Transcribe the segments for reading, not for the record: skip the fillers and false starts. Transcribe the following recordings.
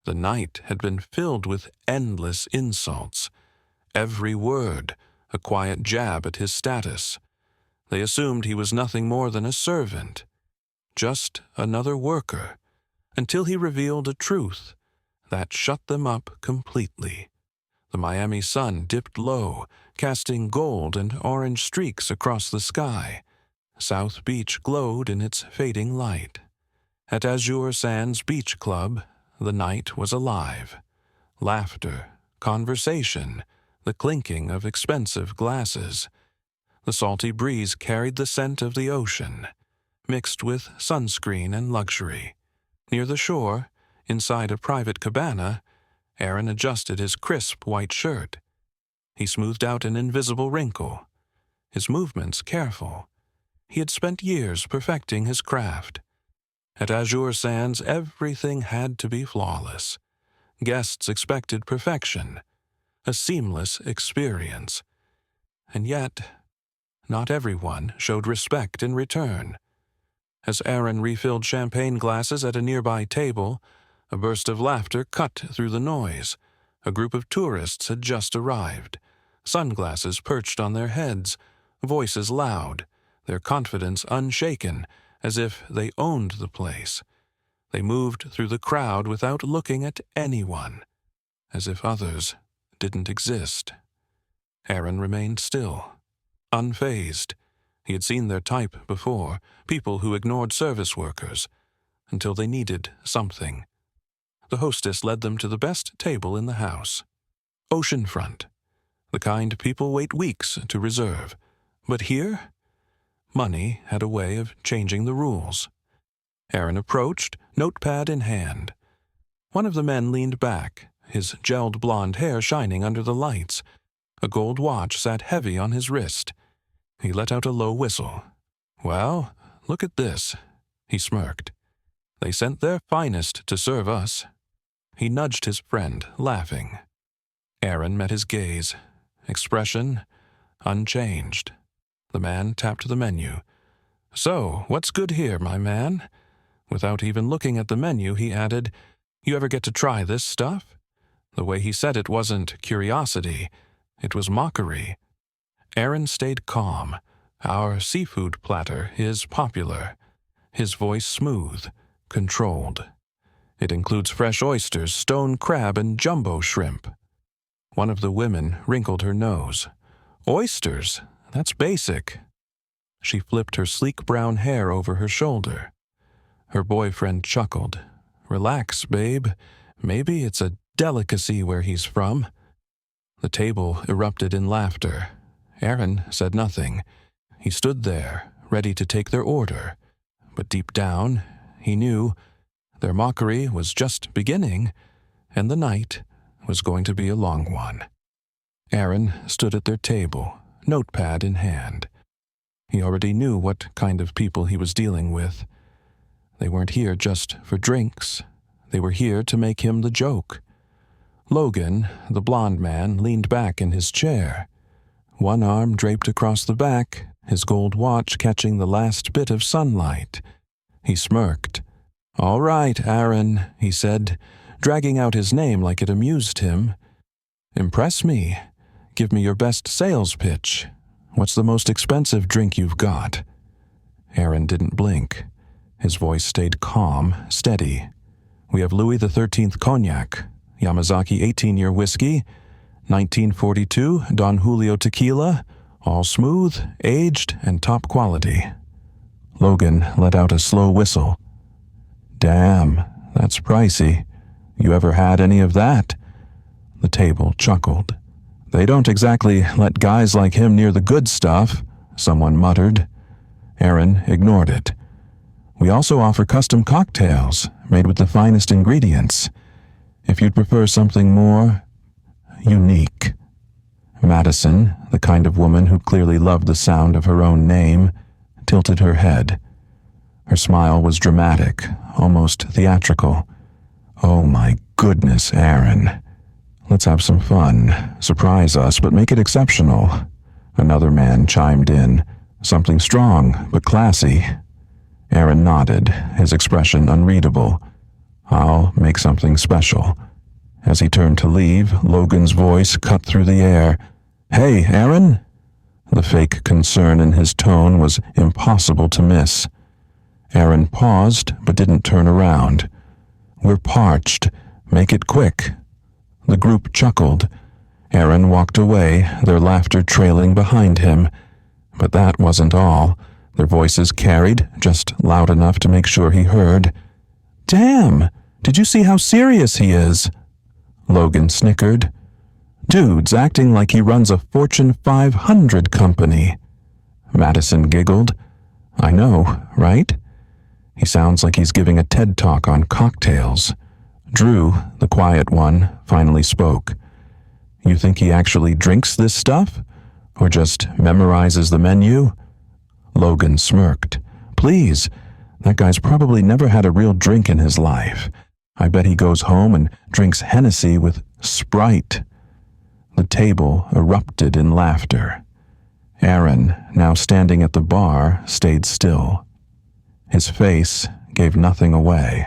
The night had been filled with endless insults. Every word a quiet jab at his status. They assumed he was nothing more than a servant, just another worker, until he revealed a truth that shut them up completely. The Miami sun dipped low, casting gold and orange streaks across the sky. South Beach glowed in its fading light. At Azure Sands Beach Club, the night was alive. Laughter, conversation, the clinking of expensive glasses. The salty breeze carried the scent of the ocean, mixed with sunscreen and luxury. Near the shore, inside a private cabana, Aaron adjusted his crisp white shirt. He smoothed out an invisible wrinkle, his movements careful. He had spent years perfecting his craft. At Azure Sands, everything had to be flawless. Guests expected perfection, a seamless experience. And yet, not everyone showed respect in return. As Aaron refilled champagne glasses at a nearby table, a burst of laughter cut through the noise. A group of tourists had just arrived, sunglasses perched on their heads, voices loud, their confidence unshaken, as if they owned the place. They moved through the crowd without looking at anyone, as if others didn't exist. Aaron remained still, unfazed. He had seen their type before, people who ignored service workers until they needed something. The hostess led them to the best table in the house. Oceanfront, the kind people wait weeks to reserve. But here, money had a way of changing the rules. Aaron approached, notepad in hand. One of the men leaned back, his gelled blonde hair shining under the lights. A gold watch sat heavy on his wrist. He let out a low whistle. "Well, look at this," he smirked. "They sent their finest to serve us." He nudged his friend, laughing. Aaron met his gaze, expression unchanged. The man tapped the menu. "So, what's good here, my man?" Without even looking at the menu, he added, "You ever get to try this stuff?" The way he said it wasn't curiosity, it was mockery. Aaron stayed calm. "Our seafood platter is popular." His voice smooth, controlled. "It includes fresh oysters, stone crab, and jumbo shrimp." One of the women wrinkled her nose. "Oysters? That's basic." She flipped her sleek brown hair over her shoulder. Her boyfriend chuckled. "Relax, babe. Maybe it's a delicacy where he's from." The table erupted in laughter. Aaron said nothing. He stood there, ready to take their order. But deep down, he knew their mockery was just beginning, and the night was going to be a long one. Aaron stood at their table, notepad in hand. He already knew what kind of people he was dealing with. They weren't here just for drinks. They were here to make him the joke. Logan, the blond man, leaned back in his chair. One arm draped across the back, his gold watch catching the last bit of sunlight. He smirked. "All right, Aaron," he said, dragging out his name like it amused him. "Impress me. Give me your best sales pitch. What's the most expensive drink you've got?" Aaron didn't blink. His voice stayed calm, steady. "We have Louis XIII Cognac, Yamazaki 18-year whiskey, 1942 Don Julio tequila, all smooth, aged, and top quality." Logan let out a slow whistle. "Damn, that's pricey. You ever had any of that?" The table chuckled. "They don't exactly let guys like him near the good stuff," someone muttered. Aaron ignored it. "We also offer custom cocktails, made with the finest ingredients. If you'd prefer something more unique." Madison, the kind of woman who clearly loved the sound of her own name, tilted her head. Her smile was dramatic, almost theatrical. "Oh my goodness, Aaron. Let's have some fun. Surprise us, but make it exceptional." Another man chimed in. "Something strong, but classy." Aaron nodded, his expression unreadable. I'll make something special. As he turned to leave, Logan's voice cut through the air. Hey, Aaron? The fake concern in his tone was impossible to miss. Aaron paused, but didn't turn around. We're parched. Make it quick. The group chuckled. Aaron walked away, their laughter trailing behind him. But that wasn't all. Their voices carried, just loud enough to make sure he heard. Damn! Did you see how serious he is? Logan snickered. Dude's acting like he runs a Fortune 500 company. Madison giggled. I know, right? He sounds like he's giving a TED Talk on cocktails. Drew, the quiet one, finally spoke. You think he actually drinks this stuff? Or just memorizes the menu? Logan smirked. Please, that guy's probably never had a real drink in his life. I bet he goes home and drinks Hennessy with Sprite. The table erupted in laughter. Aaron, now standing at the bar, stayed still. His face gave nothing away.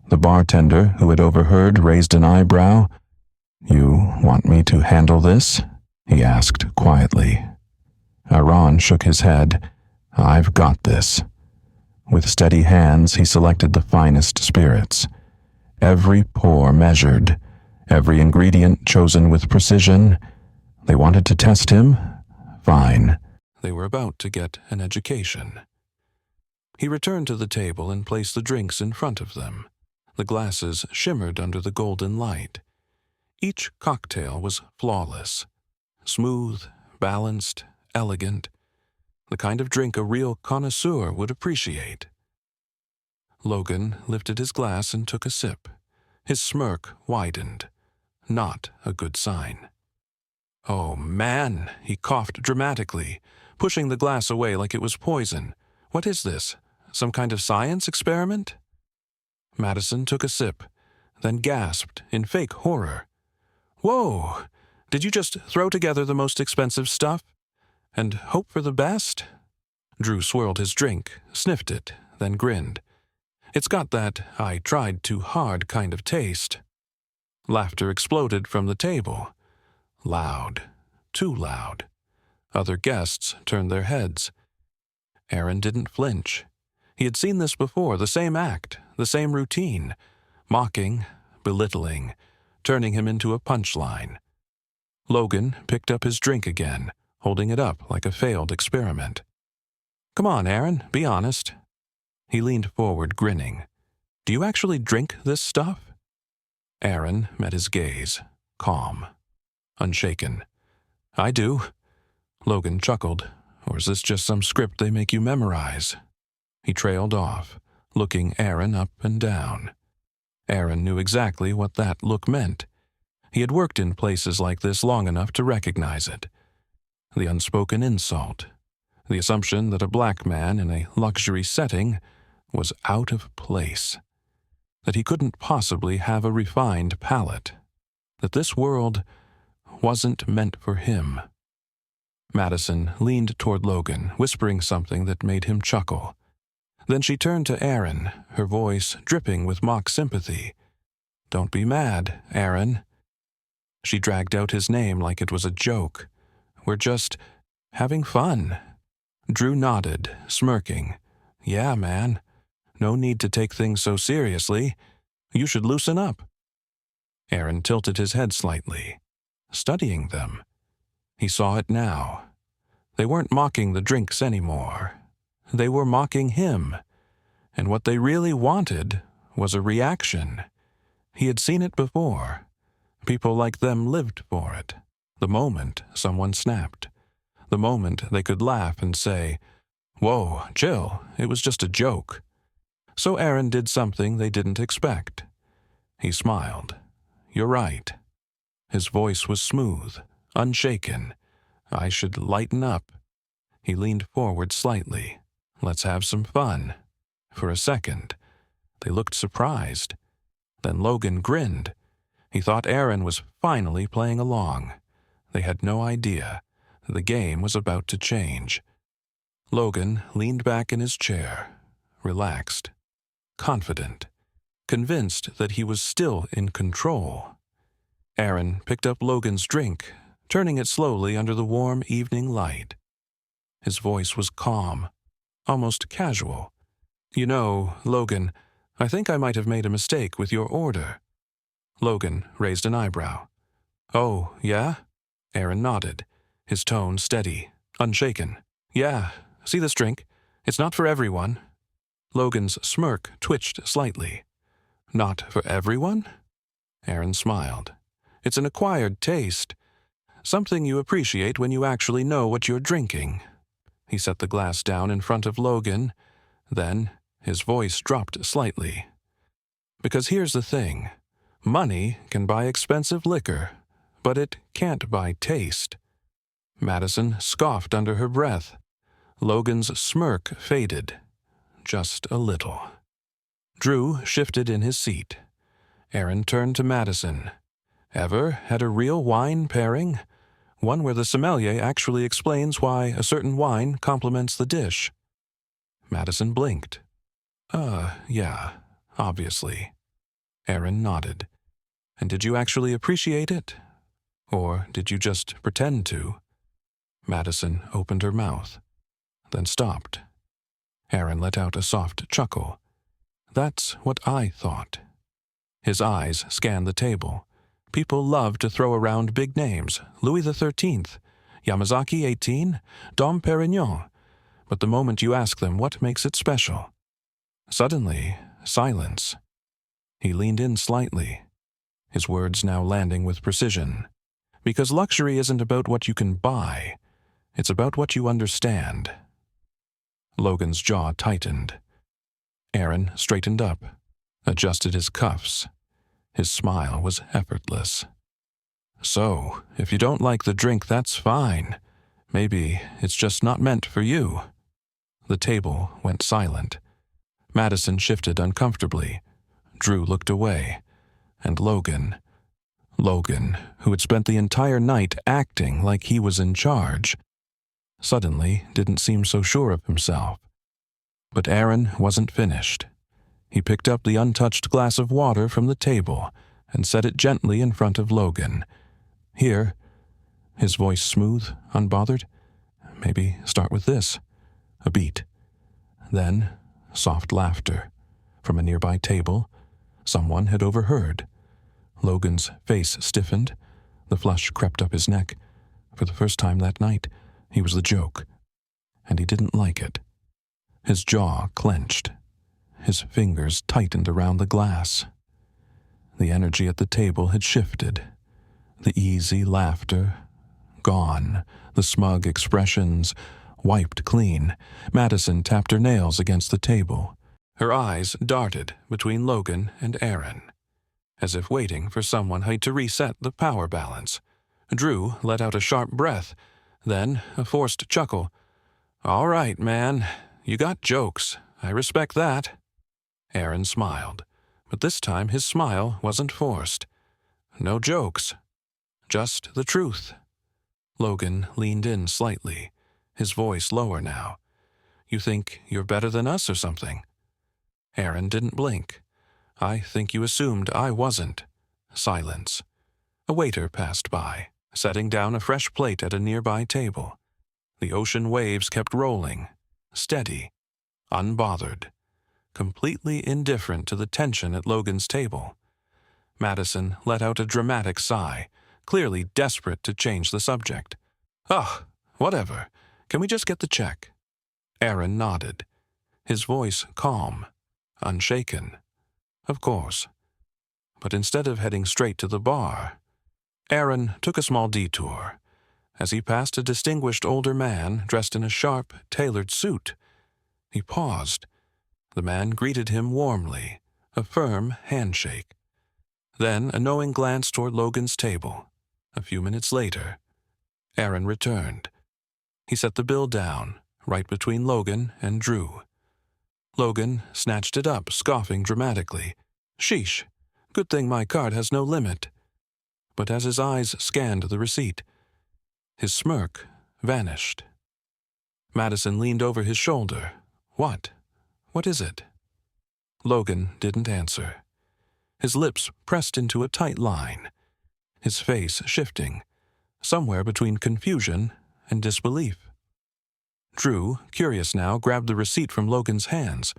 The bartender, who had overheard, raised an eyebrow. You want me to handle this? He asked quietly. Aaron shook his head. I've got this. With steady hands, he selected the finest spirits. Every pour measured, every ingredient chosen with precision. They wanted to test him? Fine. They were about to get an education. He returned to the table and placed the drinks in front of them. The glasses shimmered under the golden light. Each cocktail was flawless. Smooth, balanced, elegant. The kind of drink a real connoisseur would appreciate. Logan lifted his glass and took a sip. His smirk widened. Not a good sign. Oh, man, he coughed dramatically, pushing the glass away like it was poison. What is this? Some kind of science experiment? Madison took a sip, then gasped in fake horror. Whoa! Did you just throw together the most expensive stuff? And hope for the best? Drew swirled his drink, sniffed it, then grinned. It's got that I tried too hard kind of taste. Laughter exploded from the table. Loud. Too loud. Other guests turned their heads. Aaron didn't flinch. He had seen this before, the same act, the same routine. Mocking, belittling, turning him into a punchline. Logan picked up his drink again, holding it up like a failed experiment. Come on, Aaron, be honest. He leaned forward, grinning. Do you actually drink this stuff? Aaron met his gaze, calm, unshaken. I do. Logan chuckled. Or is this just some script they make you memorize? He trailed off, looking Aaron up and down. Aaron knew exactly what that look meant. He had worked in places like this long enough to recognize it. The unspoken insult, the assumption that a black man in a luxury setting was out of place, that he couldn't possibly have a refined palate, that this world wasn't meant for him. Madison leaned toward Logan, whispering something that made him chuckle. Then she turned to Aaron, her voice dripping with mock sympathy. Don't be mad, Aaron. She dragged out his name like it was a joke. We're just having fun. Drew nodded, smirking. Yeah, man. No need to take things so seriously. You should loosen up. Aaron tilted his head slightly, studying them. He saw it now. They weren't mocking the drinks anymore. They were mocking him. And what they really wanted was a reaction. He had seen it before. People like them lived for it. The moment someone snapped. The moment they could laugh and say, Whoa, chill, it was just a joke. So Aaron did something they didn't expect. He smiled. You're right. His voice was smooth, unshaken. I should lighten up. He leaned forward slightly. Let's have some fun. For a second, they looked surprised. Then Logan grinned. He thought Aaron was finally playing along. They had no idea. The game was about to change. Logan leaned back in his chair, relaxed, confident, convinced that he was still in control. Aaron picked up Logan's drink, turning it slowly under the warm evening light. His voice was calm, almost casual. "You know, Logan, I think I might have made a mistake with your order." Logan raised an eyebrow. "Oh, yeah?" Aaron nodded, his tone steady, unshaken. "Yeah, see this drink? It's not for everyone." Logan's smirk twitched slightly. "Not for everyone?" Aaron smiled. "It's an acquired taste. Something you appreciate when you actually know what you're drinking." He set the glass down in front of Logan. Then his voice dropped slightly. "Because here's the thing. Money can buy expensive liquor, but it can't buy taste." Madison scoffed under her breath. Logan's smirk faded, just a little. Drew shifted in his seat. Aaron turned to Madison. "Ever had a real wine pairing? One where the sommelier actually explains why a certain wine complements the dish?" Madison blinked. Yeah, obviously." Aaron nodded. "And did you actually appreciate it? Or did you just pretend to?" Madison opened her mouth, then stopped. Aaron let out a soft chuckle. "That's what I thought." His eyes scanned the table. People love to throw around big names: Louis XIII, Yamazaki 18, Dom Perignon. But the moment you ask them what makes it special, suddenly, silence. He leaned in slightly, his words now landing with precision. "Because luxury isn't about what you can buy, it's about what you understand." Logan's jaw tightened. Aaron straightened up, adjusted his cuffs. His smile was effortless. "So, if you don't like the drink, that's fine. Maybe it's just not meant for you." The table went silent. Madison shifted uncomfortably. Drew looked away. And Logan, who had spent the entire night acting like he was in charge, suddenly didn't seem so sure of himself. But Aaron wasn't finished. He picked up the untouched glass of water from the table and set it gently in front of Logan. "Here." His voice smooth, unbothered. "Maybe start with this." A beat. Then, soft laughter. From a nearby table, someone had overheard. Logan's face stiffened. The flush crept up his neck. For the first time that night, he was the joke. And he didn't like it. His jaw clenched. His fingers tightened around the glass. The energy at the table had shifted. The easy laughter, gone. The smug expressions, wiped clean. Madison tapped her nails against the table. Her eyes darted between Logan and Aaron, as if waiting for someone to reset the power balance. Drew let out a sharp breath, then a forced chuckle. "All right, man. You got jokes. I respect that." Aaron smiled, but this time his smile wasn't forced. "No jokes. Just the truth." Logan leaned in slightly, his voice lower now. "You think you're better than us or something?" Aaron didn't blink. "I think you assumed I wasn't." Silence. A waiter passed by, setting down a fresh plate at a nearby table. The ocean waves kept rolling, steady, unbothered, completely indifferent to the tension at Logan's table. Madison let out a dramatic sigh, clearly desperate to change the subject. "Ugh, whatever. Can we just get the check?" Aaron nodded, his voice calm, unshaken. "Of course." But instead of heading straight to the bar, Aaron took a small detour. As he passed a distinguished older man dressed in a sharp, tailored suit, he paused. The man greeted him warmly, a firm handshake. Then a knowing glance toward Logan's table. A few minutes later, Aaron returned. He set the bill down, right between Logan and Drew. Logan snatched it up, scoffing dramatically. "Sheesh, good thing my card has no limit." But as his eyes scanned the receipt, his smirk vanished. Madison leaned over his shoulder. "What? What is it?" Logan didn't answer. his lips pressed into a tight line, his face shifting, somewhere between confusion and disbelief. Drew, curious now, grabbed the receipt from Logan's hands,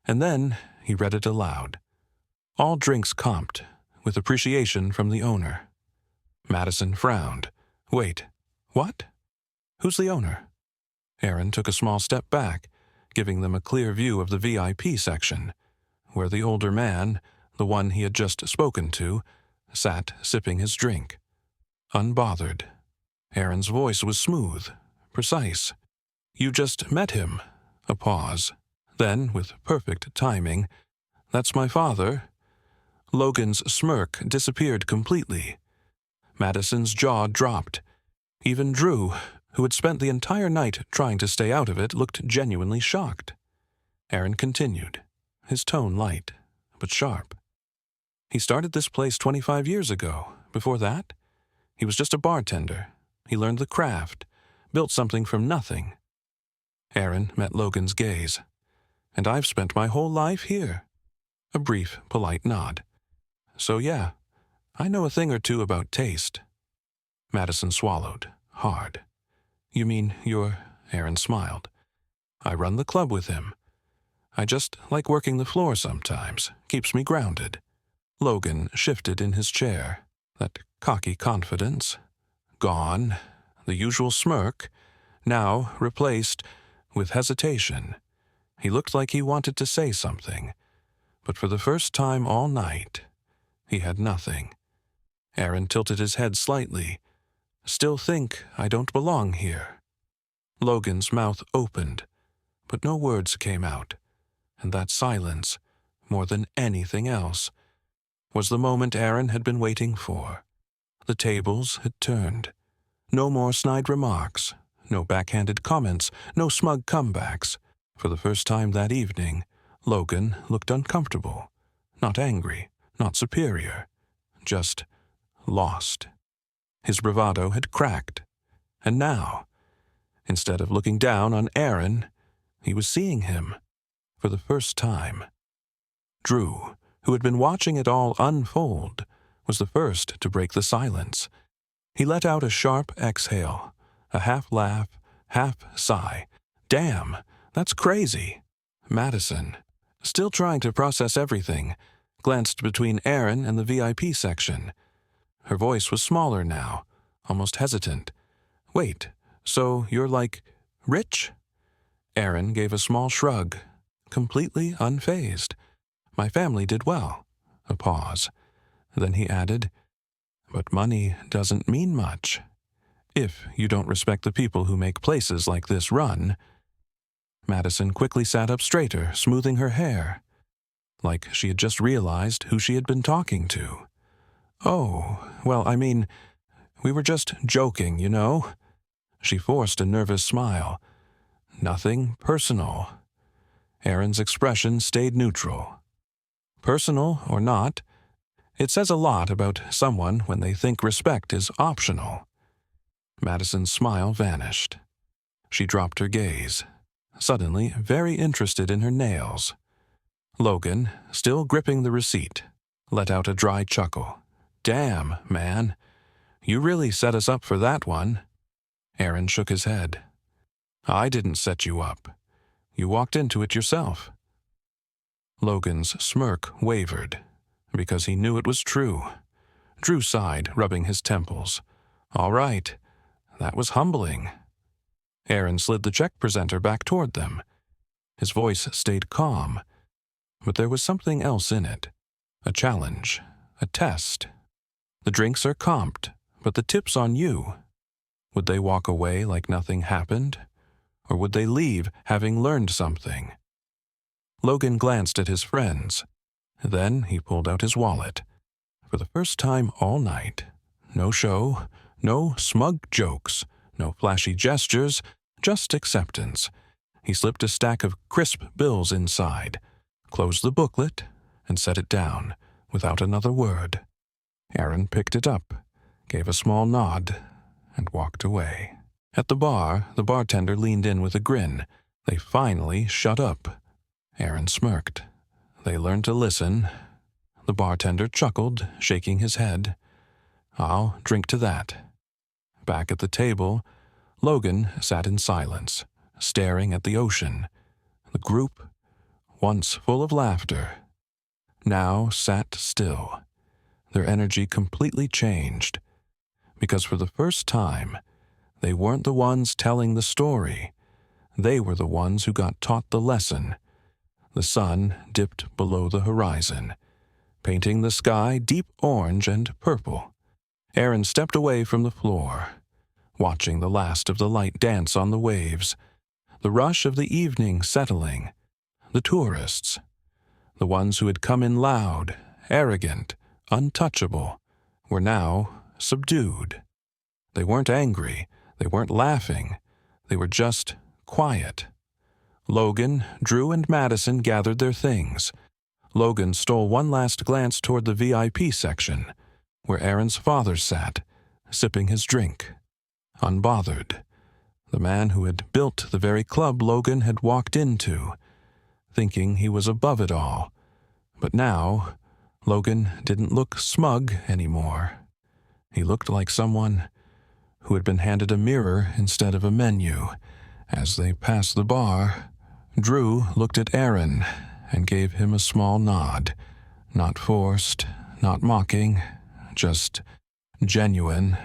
and then he read it aloud. All drinks comped, with appreciation from the owner. Madison frowned. Wait, what? Who's the owner? Aaron took a small step back, giving them a clear view of the VIP section, where the older man, the one he had just spoken to, sat sipping his drink. Unbothered. Aaron's voice was smooth, precise. You just met him. A pause. Then, with perfect timing, That's my father. Logan's smirk disappeared completely. Madison's jaw dropped. Even Drew, who had spent the entire night trying to stay out of it, looked genuinely shocked. Aaron continued, his tone light, but sharp. He started this place 25 years ago. Before that, he was just a bartender. He learned the craft, built something from nothing. Aaron met Logan's gaze. And I've spent my whole life here. A brief, polite nod. So yeah, I know a thing or two about taste. Madison swallowed, hard. You mean you're... Aaron smiled. I run the club with him. I just like working the floor sometimes. Keeps me grounded. Logan shifted in his chair. That cocky confidence. Gone. The usual smirk. Now replaced with hesitation. He looked like he wanted to say something. But for the first time all night, he had nothing. Aaron tilted his head slightly. Still think I don't belong here. Logan's mouth opened, but no words came out. And that silence, more than anything else, was the moment Aaron had been waiting for. The tables had turned. No more snide remarks, no backhanded comments, no smug comebacks. For the first time that evening, Logan looked uncomfortable, not angry, not superior, just lost. His bravado had cracked, and now, instead of looking down on Aaron, he was seeing him for the first time. Drew, who had been watching it all unfold, was the first to break the silence. He let out a sharp exhale, a half laugh, half sigh. Damn, that's crazy. Madison, still trying to process everything, glanced between Aaron and the VIP section. Her voice was smaller now, almost hesitant. Wait, so you're like, rich? Aaron gave a small shrug, completely unfazed. My family did well. A pause. Then he added, but money doesn't mean much. If you don't respect the people who make places like this run. Madison quickly sat up straighter, smoothing her hair, like she had just realized who she had been talking to. Oh, well, I mean, we were just joking, you know. She forced a nervous smile. Nothing personal. Aaron's expression stayed neutral. Personal or not, it says a lot about someone when they think respect is optional. Madison's smile vanished. She dropped her gaze, suddenly very interested in her nails. Logan, still gripping the receipt, let out a dry chuckle. Damn, man. You really set us up for that one. Aaron shook his head. I didn't set you up. You walked into it yourself. Logan's smirk wavered, because he knew it was true. Drew sighed, rubbing his temples. All right, that was humbling. Aaron slid the check presenter back toward them. His voice stayed calm, but there was something else in it. A challenge, a test. The drinks are comped, but the tip's on you. Would they walk away like nothing happened? Or would they leave having learned something? Logan glanced at his friends. Then he pulled out his wallet. For the first time all night, no show, no smug jokes, no flashy gestures, just acceptance. He slipped a stack of crisp bills inside, closed the booklet, and set it down, without another word. Aaron picked it up, gave a small nod, and walked away. At the bar, the bartender leaned in with a grin. They finally shut up. Aaron smirked. They learned to listen. The bartender chuckled, shaking his head. "I'll drink to that." Back at the table, Logan sat in silence, staring at the ocean. The group, once full of laughter, now sat still. Their energy completely changed, because for the first time, they weren't the ones telling the story. They were the ones who got taught the lesson. The sun dipped below the horizon, painting the sky deep orange and purple. Aaron stepped away from the floor, watching the last of the light dance on the waves, the rush of the evening settling. The tourists, the ones who had come in loud, arrogant, untouchable, were now subdued. They weren't angry, they weren't laughing, they were just quiet. Logan, Drew, and Madison gathered their things. Logan stole one last glance toward the VIP section, where Aaron's father sat, sipping his drink, unbothered. The man who had built the very club Logan had walked into, thinking he was above it all. But now, Logan didn't look smug anymore. He looked like someone who had been handed a mirror instead of a menu. As they passed the bar, Drew looked at Aaron and gave him a small nod. Not forced, not mocking, just genuine.